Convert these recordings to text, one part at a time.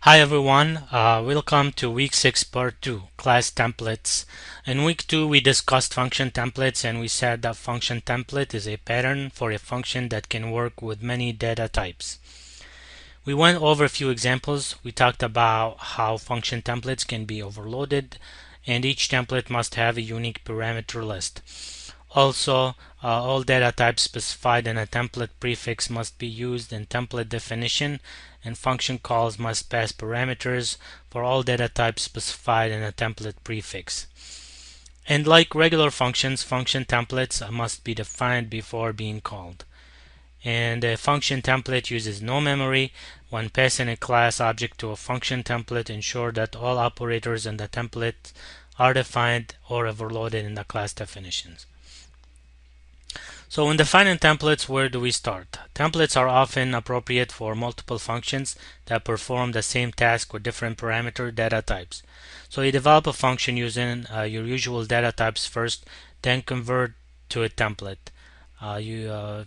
Hi everyone, welcome to week 6 part 2, class templates. In week 2 we discussed function templates and we said that function template is a pattern for a function that can work with many data types. We went over a few examples. We talked about how function templates can be overloaded and each template must have a unique parameter list. Also, all data types specified in a template prefix must be used in template definition, and function calls must pass parameters for all data types specified in a template prefix. And like regular functions, function templates must be defined before being called. And a function template uses no memory. When passing a class object to a function template, ensure that all operators in the template are defined or overloaded in the class definitions. So when defining templates, where do we start? Templates are often appropriate for multiple functions that perform the same task with different parameter data types. So you develop a function using your usual data types first, then convert to a template.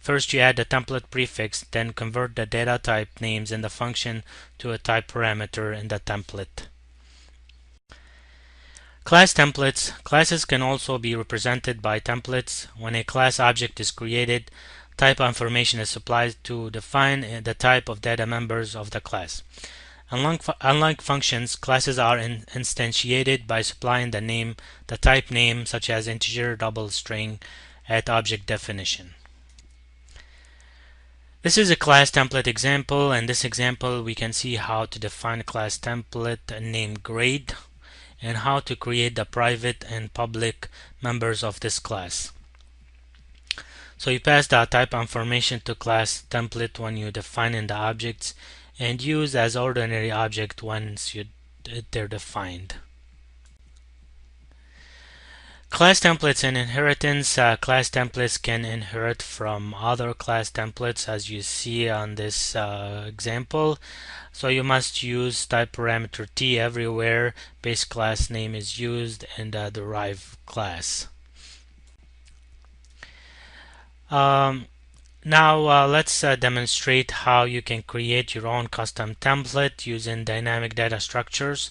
First you add the template prefix, then convert the data type names in the function to a type parameter in the template. Class templates. Classes can also be represented by templates. When a class object is created, type information is supplied to define the type of data members of the class. Unlike functions, classes are instantiated by supplying the type name, such as integer, double, string, at object definition. This is a class template example. In this example, we can see how to define a class template named grade, and how to create the private and public members of this class. So you pass the type information to class template when you define the objects and use as ordinary object once they're defined. Class templates and inheritance. Class templates can inherit from other class templates, as you see on this example. So you must use type parameter t everywhere base class name is used in the derived class. Now let's demonstrate how you can create your own custom template using dynamic data structures.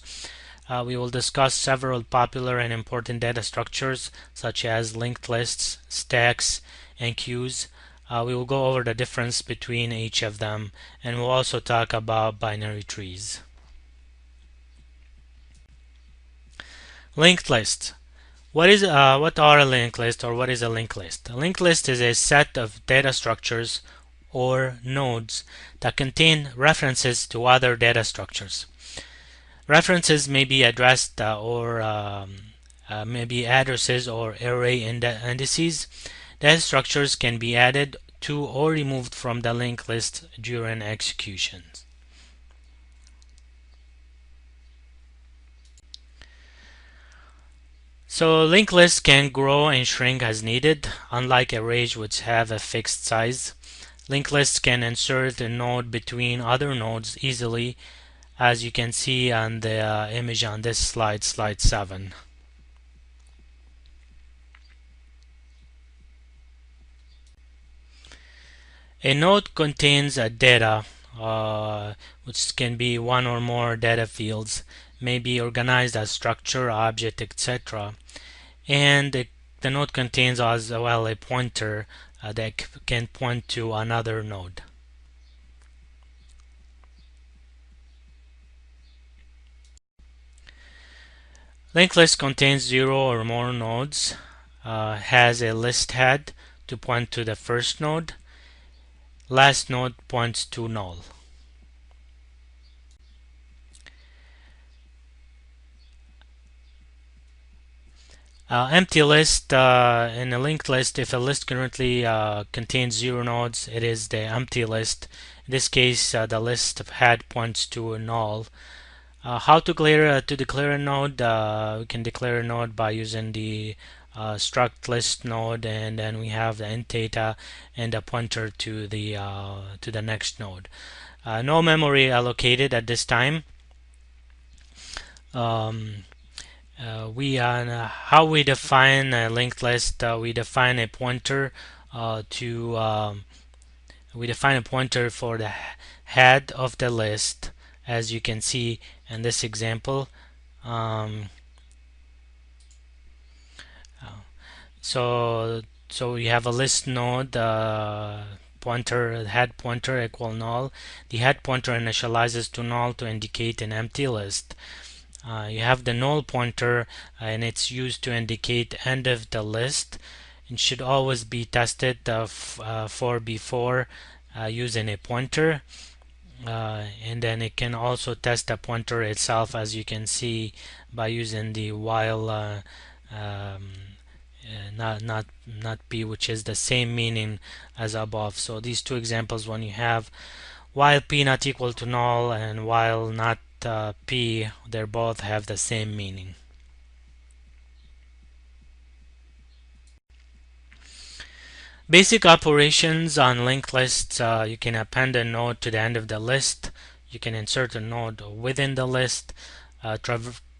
We will discuss several popular and important data structures such as linked lists, stacks, and queues. We will go over the difference between each of them, and we'll also talk about binary trees. Linked list. What are a linked list, or what is a linked list? A linked list is a set of data structures or nodes that contain references to other data structures. References may be addressed or maybe addresses or array indices. Data structures can be added to or removed from the linked list during execution. So linked lists can grow and shrink as needed, unlike arrays which have a fixed size. Linked lists can insert a node between other nodes easily, as you can see on the image on this slide, slide 7. A node contains data, which can be one or more data fields, may be organized as structure, object, etc. And the node contains as well a pointer that can point to another node. Linked list contains 0 or more nodes, has a list head to point to the first node. Last node points to null. Empty list. In a linked list, if a list currently contains 0 nodes, it is the empty list. In this case, the list head points to a null. How to declare a node? We can declare a node by using the struct list node, and then we have the int data and a pointer to the next node. No memory allocated at this time. How we define a linked list? We define a pointer for the head of the list as you can see in this example. Um, so you have a list node, pointer head pointer equal null. The head pointer initializes to null to indicate an empty list. You have the null pointer, and it's used to indicate end of the list. It should always be tested for before using a pointer. And then it can also test the pointer itself, as you can see, by using the while not p, which is the same meaning as above. So these two examples, when you have while p not equal to null and while not p, they both have the same meaning. Basic operations on linked lists: you can append a node to the end of the list, you can insert a node within the list,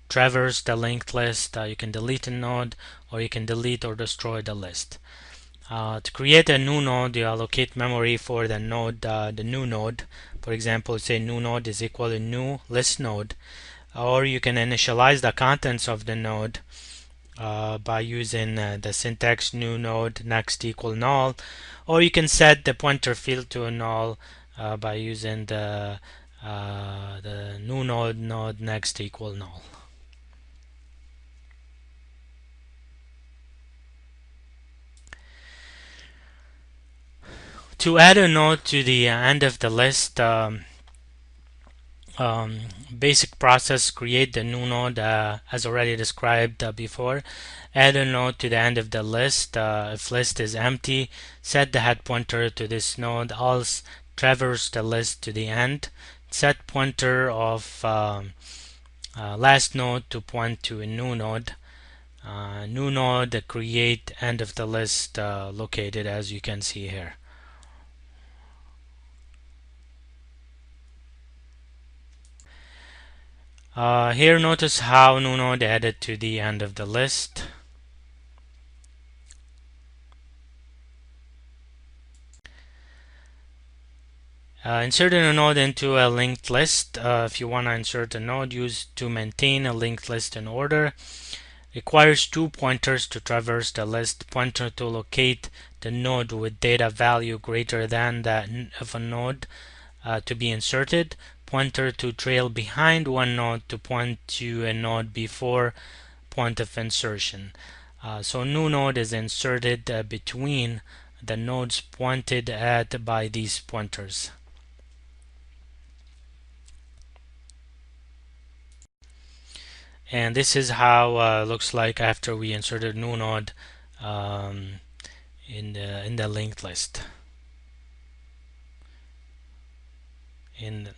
traverse the linked list, you can delete a node, or you can delete or destroy the list. To create a new node, you allocate memory for the node, the new node. For example, say new node is equal to new list node, or you can initialize the contents of the node by using the syntax new node next equal null, or you can set the pointer field to a null by using the new node next equal null. To add a node to the end of the list, basic process: create the new node as already described before. Add a node to the end of the list. If list is empty, set the head pointer to this node, else traverse the list to the end. Set pointer of last node to point to a new node. New node create end of the list located as you can see here. Here notice how new node added to the end of the list. Inserting a node into a linked list. If you want to insert a node used to maintain a linked list in order, requires two pointers to traverse the list: pointer to locate the node with data value greater than that of a node to be inserted, pointer to trail behind one node to point to a node before point of insertion. So new node is inserted between the nodes pointed at by these pointers. And this is how looks like after we inserted new node in the linked list. In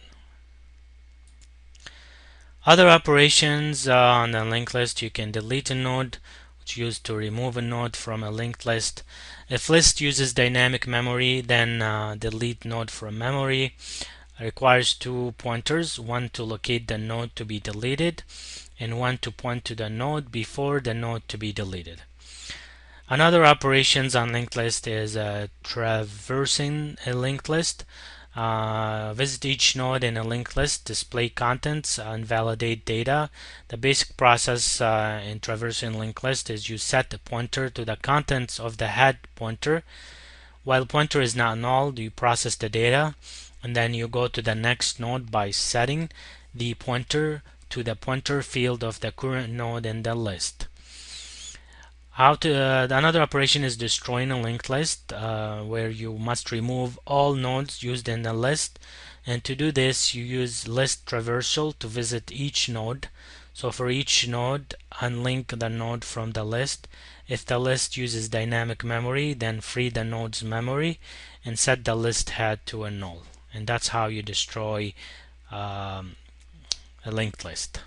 other operations on the linked list, you can delete a node, which is used to remove a node from a linked list. If list uses dynamic memory, then delete node from memory. It requires two pointers, one to locate the node to be deleted and one to point to the node before the node to be deleted. Another operations on linked list is traversing a linked list. Visit each node in a linked list, display contents, and validate data. The basic process in traversing linked list is you set the pointer to the contents of the head pointer. While pointer is not null, you process the data, and then you go to the next node by setting the pointer to the pointer field of the current node in the list. Another operation is destroying a linked list, where you must remove all nodes used in the list, and to do this you use list traversal to visit each node. So for each node, unlink the node from the list. If the list uses dynamic memory, then free the node's memory and set the list head to a null. And that's how you destroy a linked list.